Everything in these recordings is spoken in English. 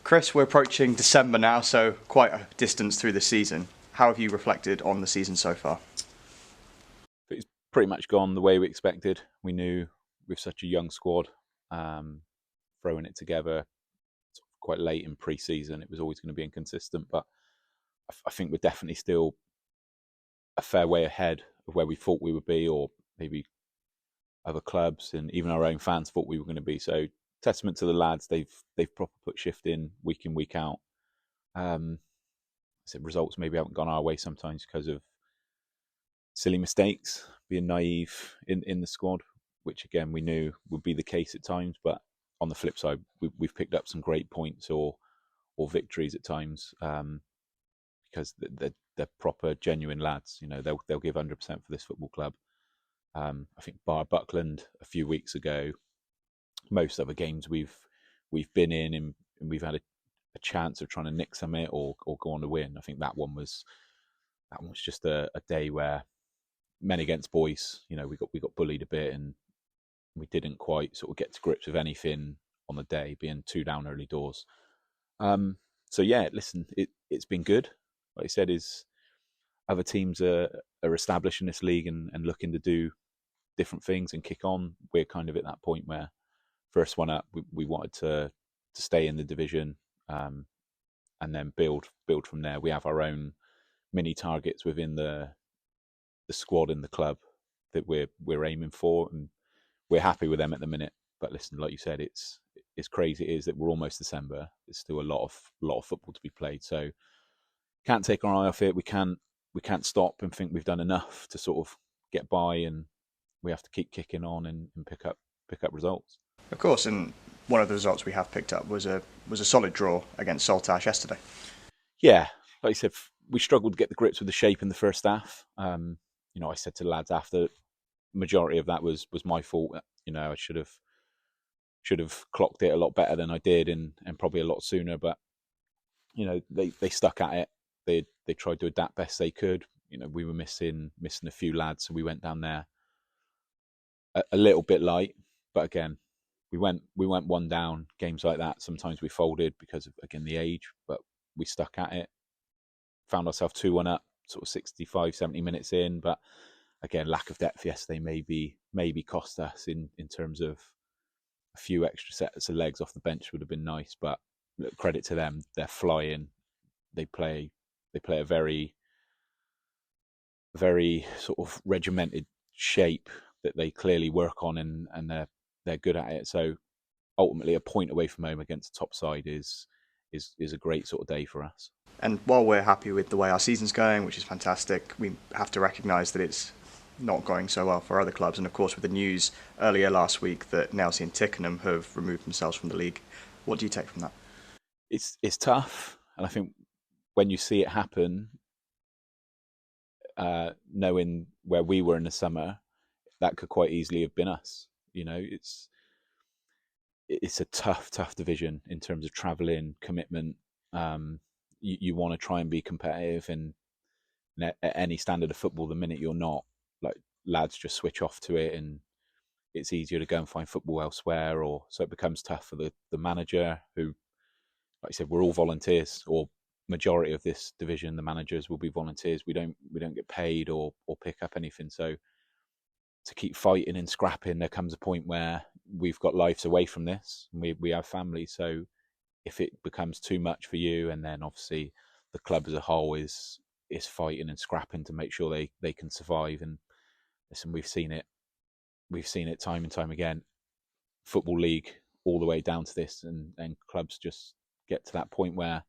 Chris, we're approaching December now, so quite a distance through the season. How have you reflected on the season so far? It's pretty much gone the way we expected. We knew with such a young squad, throwing it together quite late in pre-season, it was always going to be inconsistent. But I think we're definitely still a fair way ahead of where we thought we would be, or maybe other clubs and even our own fans thought we were going to be. So testament to the lads, they've proper put shift in week out. So results maybe haven't gone our way sometimes because of silly mistakes, being naive in the squad, which again we knew would be the case at times. But on the flip side, we've picked up some great points or victories at times, because they're proper, genuine lads. You know, they'll give 100% for this football club. I think bar Buckland a few weeks ago, most other games we've been in and we've had a chance of trying to nick something or go on to win. I think that one was just a day where men against boys. You know, we got bullied a bit and we didn't quite sort of get to grips with anything on the day, being 2 down early doors. So yeah, listen, it's been good. Like I said, is other teams are established in this league and looking to do different things and kick on. We're kind of at that point where first one up, we wanted to stay in the division, and then build from there. We have our own mini targets within the squad in the club that we're aiming for, and we're happy with them at the minute. But listen, like you said, it's crazy. It is that we're almost December. There's still a lot of football to be played. So can't take our eye off it. We can't stop and think we've done enough to sort of get by, and we have to keep kicking on and pick up results. Of course, and one of the results we have picked up was a solid draw against Saltash yesterday. Yeah, like I said, we struggled to get the grips with the shape in the first half. You know, I said to the lads after, majority of that was my fault. You know, I should have clocked it a lot better than I did, and probably a lot sooner. But you know, they stuck at it. They tried to adapt best they could. You know, we were missing a few lads, so we went down there a little bit light. But again, we went 1 down. Games like that, sometimes we folded because of, again, the age, but we stuck at it. Found ourselves 2-1 up, sort of 65, 70 minutes in. But again, lack of depth yesterday maybe cost us in terms of a few extra sets of legs off the bench would have been nice. But look, credit to them, they're flying. They play a very, very sort of regimented shape that they clearly work on, and they're good at it. So ultimately, a point away from home against the top side is a great sort of day for us. And while we're happy with the way our season's going, which is fantastic, we have to recognise that it's not going so well for other clubs. And of course, with the news earlier last week that Nailsea and Tickenham have removed themselves from the league, what do you take from that? It's tough, and I think when you see it happen, knowing where we were in the summer, that could quite easily have been us. You know, it's a tough division in terms of travelling, commitment. You want to try and be competitive, and at any standard of football, the minute you're not, like, lads just switch off to it, and it's easier to go and find football elsewhere, or so it becomes tough for the manager, who, like I said, we're all volunteers, or majority of this division, the managers will be volunteers. We don't get paid or pick up anything. So to keep fighting and scrapping, there comes a point where we've got lives away from this, and we have families. So if it becomes too much for you, and then obviously the club as a whole is fighting and scrapping to make sure they can survive. And listen, we've seen it time and time again. Football League all the way down to this, and clubs just get to that point where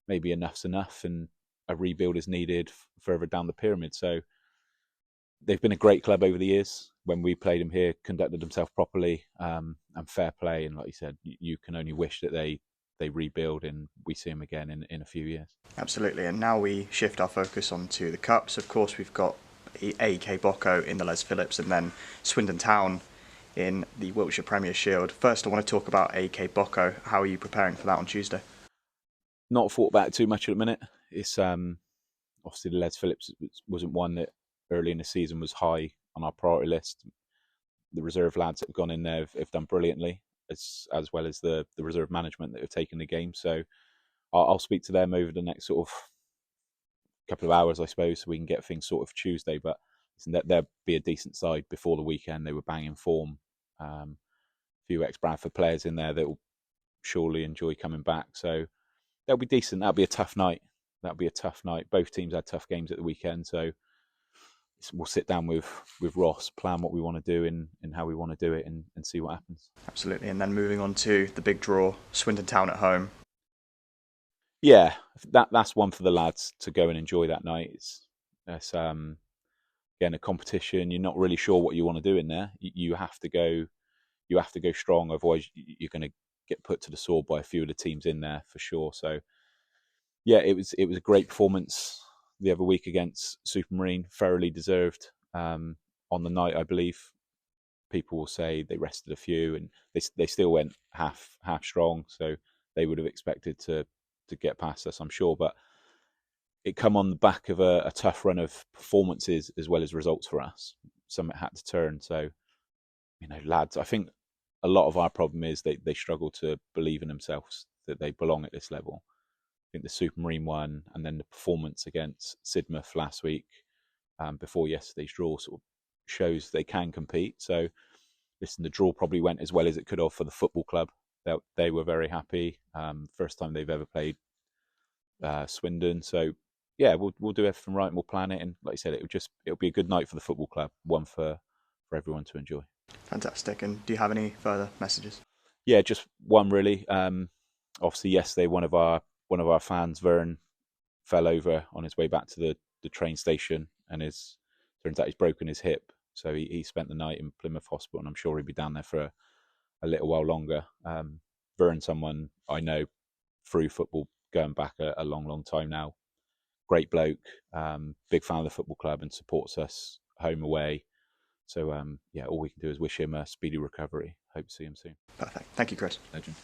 maybe enough's enough and a rebuild is needed further down the pyramid. So they've been a great club over the years. When we played them here, conducted themselves properly, and fair play. And like you said, you can only wish that they rebuild and we see them again in a few years. Absolutely. And now we shift our focus onto the cups. Of course, we've got AK Bocco in the Les Phillips, and then Swindon Town in the Wiltshire Premier Shield. First, I want to talk about AK Bocco. How are you preparing for that on Tuesday? Not thought about it too much at the minute. It's obviously the Les Phillips wasn't one that early in the season was high on our priority list. The reserve lads that have gone in there have done brilliantly. as well as the reserve management that have taken the game. So I'll speak to them over the next sort of couple of hours, I suppose, so we can get things sort of Tuesday. But there'll be a decent side before the weekend. They were banging form. A few ex-Bradford players in there that will surely enjoy coming back. So that'll be decent. That'll be a tough night. Both teams had tough games at the weekend. So we'll sit down with Ross, plan what we want to do and how we want to do it, and see what happens. Absolutely. And then moving on to the big draw, Swindon Town at home. Yeah, that's one for the lads to go and enjoy that night. It's again a competition. You're not really sure what you want to do in there. You have to go strong, otherwise you're going to get put to the sword by a few of the teams in there for sure. So yeah, it was a great performance the other week against Supermarine, thoroughly deserved. On the night, I believe people will say they rested a few, and they still went half strong, so they would have expected to get past us, I'm sure. But it come on the back of a tough run of performances as well as results for us. Something had to turn. So, lads, I think a lot of our problem is they struggle to believe in themselves that they belong at this level. I think the Supermarine one, and then the performance against Sidmouth last week, before yesterday's draw, sort of shows they can compete. So, listen, the draw probably went as well as it could have for the football club. They were very happy. First time they've ever played Swindon. So, yeah, we'll do everything right and we'll plan it. And like I said, it'll be a good night for the football club, one for everyone to enjoy. Fantastic. And do you have any further messages? Yeah, just one really. Obviously, yesterday one of our fans, Vern, fell over on his way back to the train station, and turns out he's broken his hip. So he spent the night in Plymouth Hospital, and I'm sure he'll be down there for a little while longer. Vern, someone I know through football going back a long time now. Great bloke, big fan of the football club and supports us home away. So, all we can do is wish him a speedy recovery. Hope to see him soon. Perfect. Thank you, Chris. Legend.